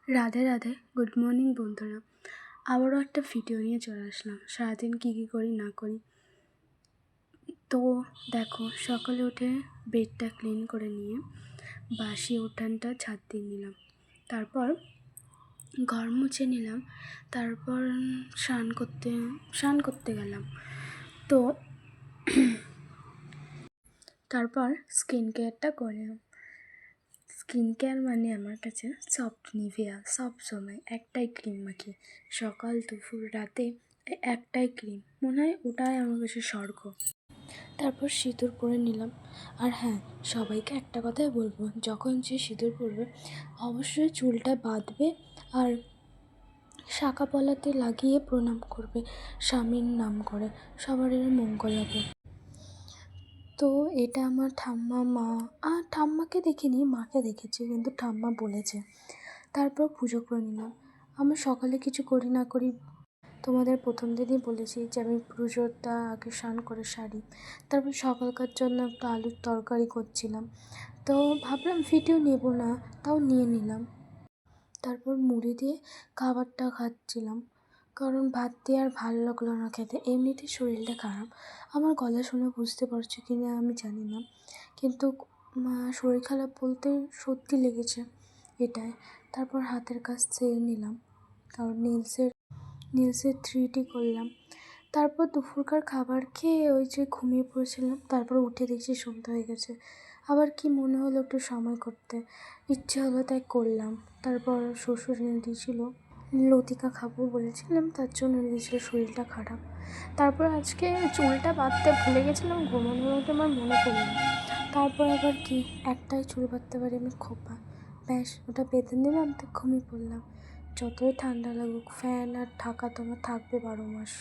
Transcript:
Radhe Radhe, good morning বন্ধুরা। আবারও একটা ভিডিও নিয়ে চলে আসলাম। সারাদিন কী করি না করি। তো দেখো, সকালে উঠে বেডটা ক্লিন করে নিয়ে বাসি উঠানটা ঝাঁট দিয়ে নিলাম, তারপর ঘর মুছে নিলাম, তারপর স্নান করতে গেলাম। তো তারপর স্কিন কেয়ারটা করলাম। স্কিন কেয়ার মানে আমার কাছে সফট নিভিয়া, সব সময় একটাই ক্রিম মাখি, সকাল দুপুর রাতে একটাই ক্রিম, মনে হয় ওটাই আমার কাছে স্বর্গ। তারপর সিঁদুর পরে নিলাম। আর হ্যাঁ, সবাইকে একটা কথাই বলবো, যখন যে সিঁদুর পরবে অবশ্যই চুলটা বাঁধবে আর শাঁখা পলাতে লাগিয়ে প্রণাম করবে, স্বামীর নাম করে, সবারই মঙ্গল হবে। তো এটা আমার ঠাম্মাকে দেখিনি, মাকে দেখেছি, কিন্তু ঠাম্মা বলেছে। তারপর পুজো করে নিলাম। আমি সকালে কিছু করি না করি, তোমাদের প্রথম দিনই বলেছি যে আমি পুজোটা আগে স্নান করে সারি। তারপর সকালকার জন্য একটু আলুর তরকারি করছিলাম, তো ভাবলাম ভিডিও নেব না, তাও নিয়ে নিলাম। তারপর মুড়ি দিয়ে খাবারটা খাচ্ছিলাম, কারণ ভাত দিয়ে আর ভালো লাগলো না খেতে। এমনিতেই শরীরটা খারাপ, আমার গলা শুনে বুঝতে পারছো কি না আমি জানি না, কিন্তু শরীর খারাপ বলতে সত্যি লেগেছে এটাই। তারপর হাতের কাজ সেরে নিলাম, কারণ নেলসের 3D করলাম। তারপর দুপুরকার খাবার খেয়ে ওই যে ঘুমিয়ে পড়েছিলাম। তারপর উঠে দেখছি সন্ধ্যা হয়ে গেছে, আবার কি মনে হলো একটু সময় করতে, ইচ্ছে হলো তাই করলাম। তারপর শ্বশুর এনে দিয়েছিল লতিকা, খাবো বলেছিলাম, তার জন্য এনে দিয়েছিল, শরীরটা খারাপ। তারপর আজকে চুলটা বাঁধতে ভুলে গেছিলাম, ঘুমানোর আমার মনে পড়লো। তারপর আবার কি, একটাই চুল বাঁধতে পারি আমি, খোপা, ব্যাস ওটা বেঁধে নিলাম, তো ঘুমিয়ে পড়লাম। যতই ঠান্ডা লাগুক, ফ্যান আর ঢাকা তোমার থাকবে 12 মাস।